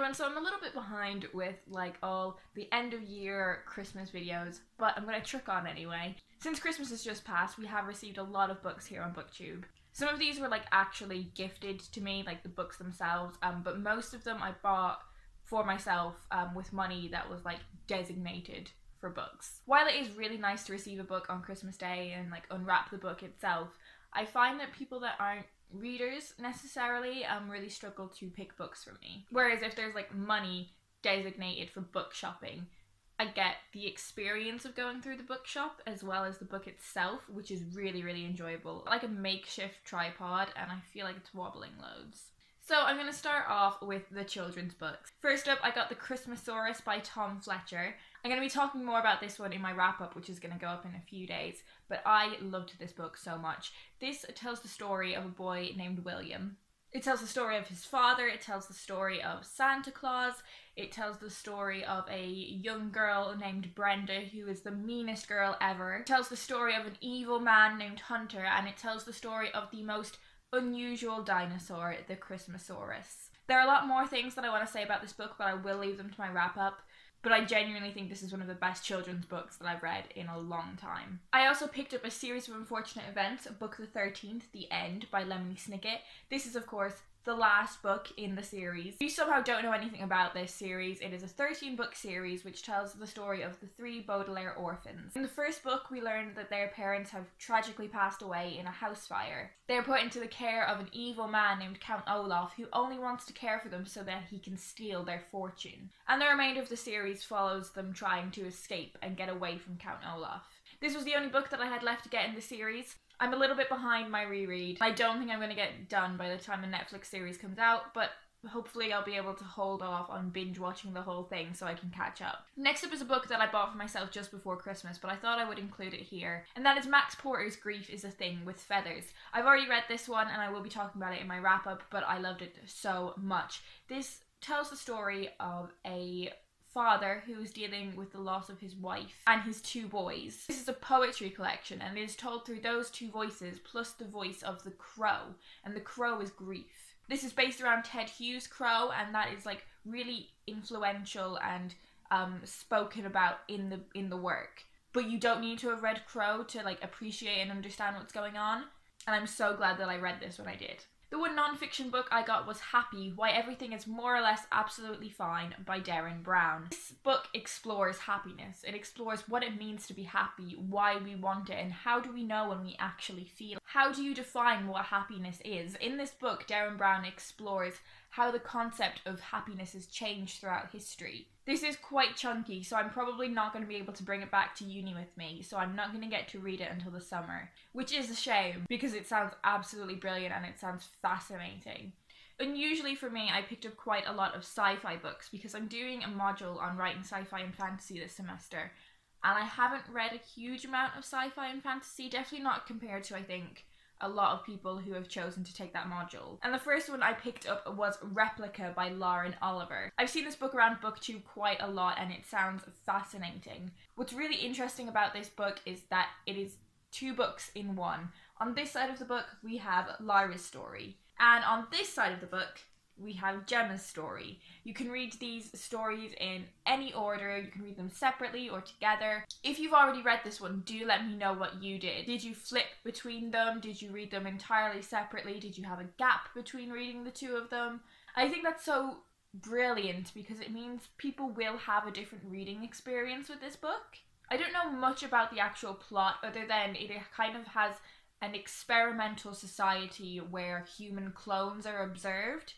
everyone, so I'm a little bit behind with like all the end of year Christmas videos, but I'm going to trick on anyway. Since Christmas has just passed, we have received a lot of books here on BookTube. Some of these were like actually gifted to me, like the books themselves, but most of them I bought for myself with money that was like designated for books. While it is really nice to receive a book on Christmas Day and like unwrap the book itself, I find that people that aren't readers necessarily really struggle to pick books from me. Whereas if there's like money designated for book shopping, I get the experience of going through the bookshop as well as the book itself, which is really, really enjoyable. Like a makeshift tripod, and I feel like it's wobbling loads. So I'm going to start off with the children's books. First up, I got The Christmasaurus by Tom Fletcher. I'm going to be talking more about this one in my wrap-up, which is going to go up in a few days, but I loved this book so much. This tells the story of a boy named William. It tells the story of his father, it tells the story of Santa Claus, it tells the story of a young girl named Brenda who is the meanest girl ever. It tells the story of an evil man named Hunter, and it tells the story of the most unusual dinosaur, the Christmasaurus. There are a lot more things that I want to say about this book, but I will leave them to my wrap-up. But I genuinely think this is one of the best children's books that I've read in a long time. I also picked up A Series of Unfortunate Events, book the 13th, The End, by Lemony Snicket. This is, of course, the last book in the series. If you somehow don't know anything about this series, it is a 13-book series which tells the story of the 3 Baudelaire orphans. In the first book, we learn that their parents have tragically passed away in a house fire. They are put into the care of an evil man named Count Olaf, who only wants to care for them so that he can steal their fortune. And the remainder of the series follows them trying to escape and get away from Count Olaf. This was the only book that I had left to get in the series. I'm a little bit behind my reread. I don't think I'm going to get done by the time the Netflix series comes out, but hopefully I'll be able to hold off on binge watching the whole thing so I can catch up. Next up is a book that I bought for myself just before Christmas, but I thought I would include it here, and that is Max Porter's Grief is a Thing with Feathers. I've already read this one and I will be talking about it in my wrap-up, but I loved it so much. This tells the story of a father who is dealing with the loss of his wife and his 2 boys. This is a poetry collection and it is told through those 2 voices plus the voice of the crow, and the crow is grief. This is based around Ted Hughes' Crow, and that is like really influential and spoken about in the work. But you don't need to have read Crow to like appreciate and understand what's going on, and I'm so glad that I read this when I did. The one non-fiction book I got was Happy, Why Everything is More or Less Absolutely Fine by Derren Brown. This book explores happiness. It explores what it means to be happy, why we want it, and how do we know when we actually feel. How do you define what happiness is? In this book, Derren Brown explores how the concept of happiness has changed throughout history. This is quite chunky, so I'm probably not going to be able to bring it back to uni with me, so I'm not going to get to read it until the summer, which is a shame because it sounds absolutely brilliant and it sounds fascinating. Unusually for me, I picked up quite a lot of sci-fi books because I'm doing a module on writing sci-fi and fantasy this semester, and I haven't read a huge amount of sci-fi and fantasy, definitely not compared to, I think, a lot of people who have chosen to take that module. And the first one I picked up was Replica by Lauren Oliver. I've seen this book around BookTube quite a lot and it sounds fascinating. What's really interesting about this book is that it is 2 books in one. On this side of the book we have Lyra's story, and on this side of the book we have Gemma's story. You can read these stories in any order, you can read them separately or together. If you've already read this one, do let me know what you did. Did you flip between them? Did you read them entirely separately? Did you have a gap between reading the 2 of them? I think that's so brilliant because it means people will have a different reading experience with this book. I don't know much about the actual plot other than it kind of has an experimental society where human clones are observed.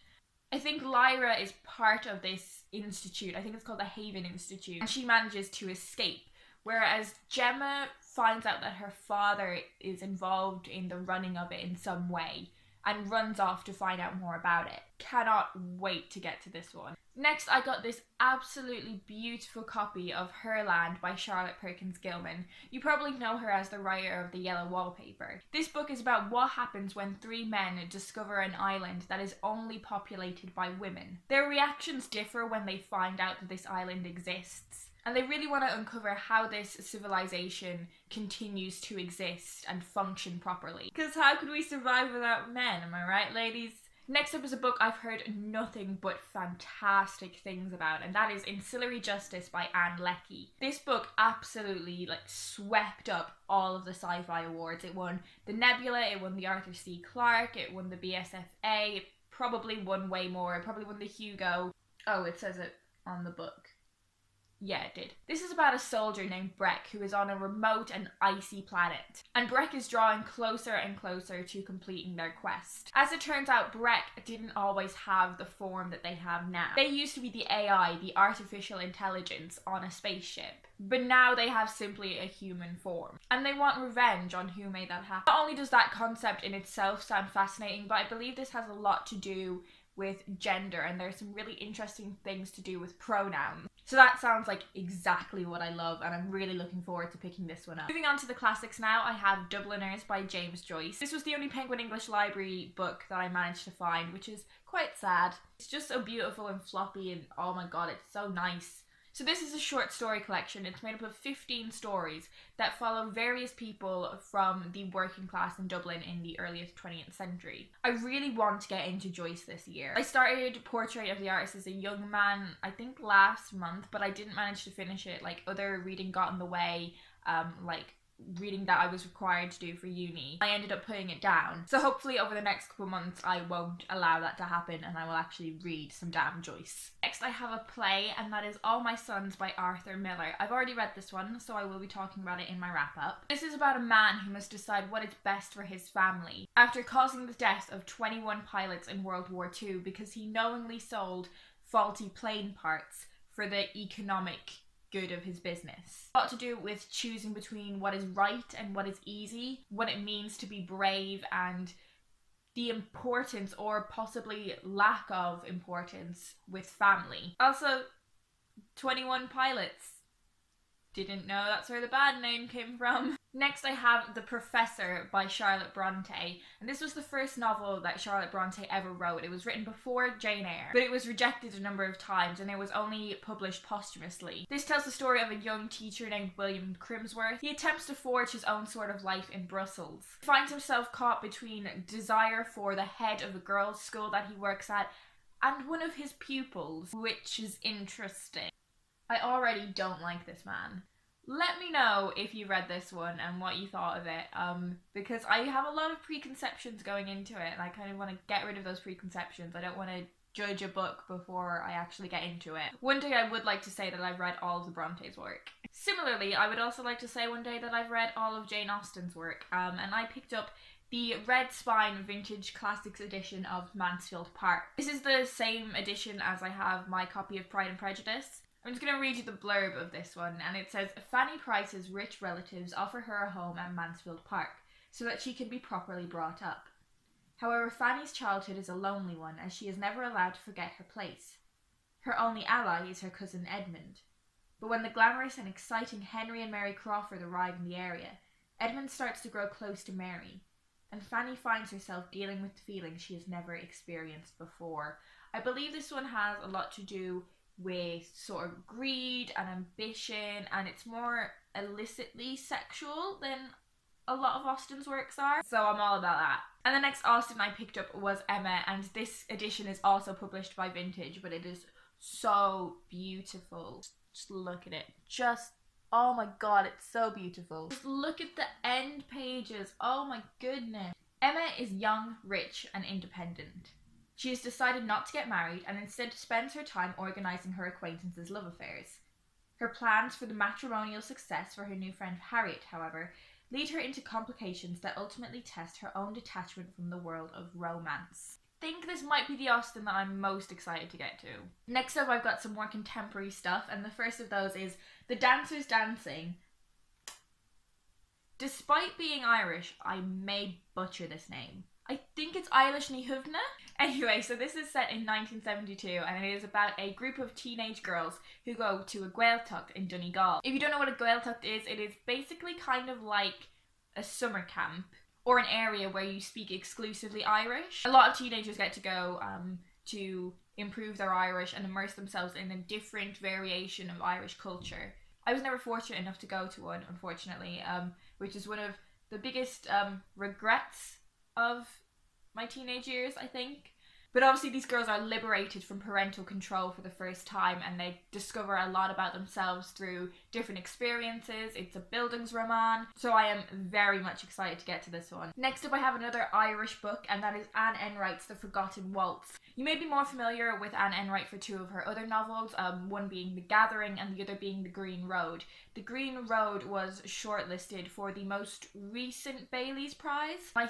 I think Lyra is part of this institute. I think it's called the Haven Institute, and she manages to escape, whereas Gemma finds out that her father is involved in the running of it in some way and runs off to find out more about it. Cannot wait to get to this one. Next, I got this absolutely beautiful copy of Herland by Charlotte Perkins Gilman. You probably know her as the writer of The Yellow Wallpaper. This book is about what happens when 3 men discover an island that is only populated by women. Their reactions differ when they find out that this island exists, and they really want to uncover how this civilization continues to exist and function properly. Because how could we survive without men, am I right, ladies? Next up is a book I've heard nothing but fantastic things about, and that is Ancillary Justice by Anne Leckie. This book absolutely swept up all of the sci-fi awards. It won the Nebula, it won the Arthur C. Clarke, it won the BSFA, it probably won way more, it probably won the Hugo. Oh, it says it on the book. Yeah, it did. This is about a soldier named Breck who is on a remote and icy planet. And Breck is drawing closer and closer to completing their quest. As it turns out, Breck didn't always have the form that they have now. They used to be the AI, the artificial intelligence, on a spaceship. But now they have simply a human form. And they want revenge on who made that happen. Not only does that concept in itself sound fascinating, but I believe this has a lot to do with gender, and there's some really interesting things to do with pronouns. So that sounds like exactly what I love, and I'm really looking forward to picking this one up. Moving on to the classics now, I have Dubliners by James Joyce. This was the only Penguin English Library book that I managed to find, which is quite sad. It's just so beautiful and floppy, and oh my god, it's so nice. So this is a short story collection. It's made up of 15 stories that follow various people from the working class in Dublin in the earliest 20th century. I really want to get into Joyce this year. I started Portrait of the Artist as a young man, I think last month, but I didn't manage to finish it. Other reading got in the way, reading that I was required to do for uni. I ended up putting it down. So hopefully over the next couple months I won't allow that to happen and I will actually read some damn Joyce. Next I have a play, and that is All My Sons by Arthur Miller. I've already read this one, so I will be talking about it in my wrap up. This is about a man who must decide what is best for his family after causing the death of 21 pilots in World War II because he knowingly sold faulty plane parts for the economic good of his business. A lot to do with choosing between what is right and what is easy, what it means to be brave, and the importance or possibly lack of importance with family. Also, 21 pilots. Didn't know that's where the bad name came from. Next I have The Professor by Charlotte Bronte, and this was the first novel that Charlotte Bronte ever wrote. It was written before Jane Eyre, but it was rejected a number of times and it was only published posthumously. This tells the story of a young teacher named William Crimsworth. He attempts to forge his own sort of life in Brussels. He finds himself caught between desire for the head of a girls' school that he works at and one of his pupils, which is interesting. I already don't like this man. Let me know if you read this one and what you thought of it, because I have a lot of preconceptions going into it and I kind of want to get rid of those preconceptions. I don't want to judge a book before I actually get into it. One day I would like to say that I've read all of the Bronte's work. Similarly, I would also like to say one day that I've read all of Jane Austen's work, and I picked up the Red Spine Vintage Classics edition of Mansfield Park. This is the same edition as I have my copy of Pride and Prejudice. I'm just going to read you the blurb of this one, and it says, Fanny Price's rich relatives offer her a home at Mansfield Park so that she can be properly brought up. However, Fanny's childhood is a lonely one, as she is never allowed to forget her place. Her only ally is her cousin Edmund. But when the glamorous and exciting Henry and Mary Crawford arrive in the area, Edmund starts to grow close to Mary, and Fanny finds herself dealing with feelings she has never experienced before. I believe this one has a lot to do with sort of greed and ambition, and it's more illicitly sexual than a lot of Austen's works are, so I'm all about that. And the next Austen I picked up was Emma, and this edition is also published by Vintage, but it is so beautiful. Just look at it. Oh my god, it's so beautiful. Just look at the end pages. Oh my goodness. Emma is young, rich, and independent. She has decided not to get married and instead spends her time organising her acquaintances' love affairs. Her plans for the matrimonial success for her new friend Harriet, however, lead her into complications that ultimately test her own detachment from the world of romance. I think this might be the Austen that I'm most excited to get to. Next up, I've got some more contemporary stuff, and the first of those is The Dancers Dancing. Despite being Irish, I may butcher this name. I think it's Eilish Ní Shúibhne. Anyway, so this is set in 1972 and it is about a group of teenage girls who go to a Gaeltacht in Donegal. If you don't know what a Gaeltacht is, it is basically kind of like a summer camp or an area where you speak exclusively Irish. A lot of teenagers get to go to improve their Irish and immerse themselves in a different variation of Irish culture. I was never fortunate enough to go to one, unfortunately, which is one of the biggest regrets of my teenage years, I think. But obviously these girls are liberated from parental control for the first time, and they discover a lot about themselves through different experiences. It's a Bildungsroman, so I am very much excited to get to this one. Next up I have another Irish book, and that is Anne Enright's The Forgotten Waltz. You may be more familiar with Anne Enright for two of her other novels, one being The Gathering and the other being The Green Road. The Green Road was shortlisted for the most recent Bailey's Prize. I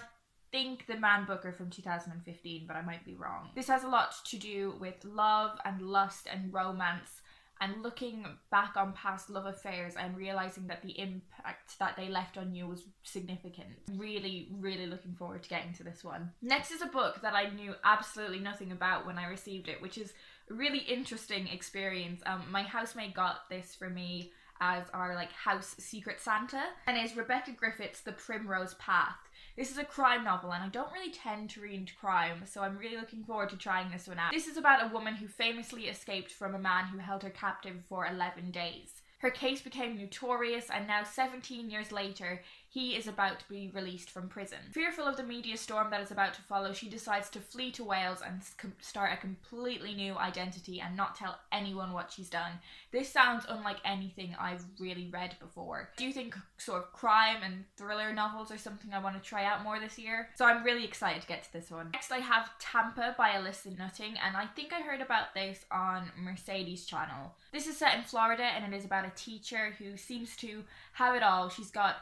think the Man Booker from 2015, but I might be wrong. This has a lot to do with love and lust and romance, and looking back on past love affairs and realising that the impact that they left on you was significant. Really, really looking forward to getting to this one. Next is a book that I knew absolutely nothing about when I received it, which is a really interesting experience. My housemate got this for me as our house secret Santa, and is Rebecca Griffith's The Primrose Path. This is a crime novel, and I don't really tend to read crime, so I'm really looking forward to trying this one out. This is about a woman who famously escaped from a man who held her captive for 11 days. Her case became notorious, and now 17 years later, he is about to be released from prison. Fearful of the media storm that is about to follow, she decides to flee to Wales and start a completely new identity and not tell anyone what she's done. This sounds unlike anything I've really read before. Do you think sort of crime and thriller novels are something I want to try out more this year? So I'm really excited to get to this one. Next I have Tampa by Alyssa Nutting, and I think I heard about this on Mercedes' channel. This is set in Florida, and it is about a teacher who seems to have it all. She's got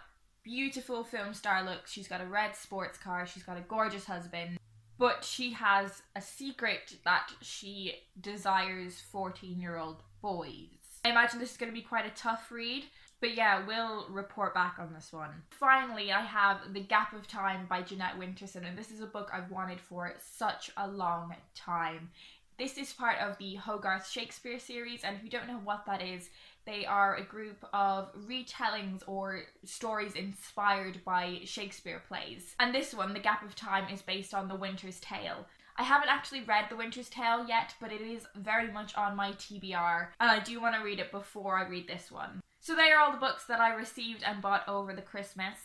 beautiful film star looks, she's got a red sports car, she's got a gorgeous husband, but she has a secret that she desires 14-year-old boys. I imagine this is going to be quite a tough read, but yeah, we'll report back on this one. Finally, I have The Gap of Time by Jeanette Winterson, and this is a book I've wanted for such a long time. This is part of the Hogarth Shakespeare series, and if you don't know what that is, they are a group of retellings or stories inspired by Shakespeare plays. And this one, The Gap of Time, is based on The Winter's Tale. I haven't actually read The Winter's Tale yet, but it is very much on my TBR, and I do want to read it before I read this one. So they are all the books that I received and bought over the Christmas.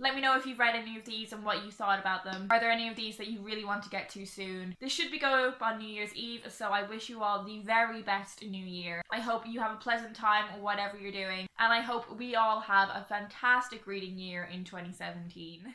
Let me know if you've read any of these and what you thought about them. Are there any of these that you really want to get to soon? This should be going up on New Year's Eve, so I wish you all the very best New Year. I hope you have a pleasant time whatever you're doing, and I hope we all have a fantastic reading year in 2017.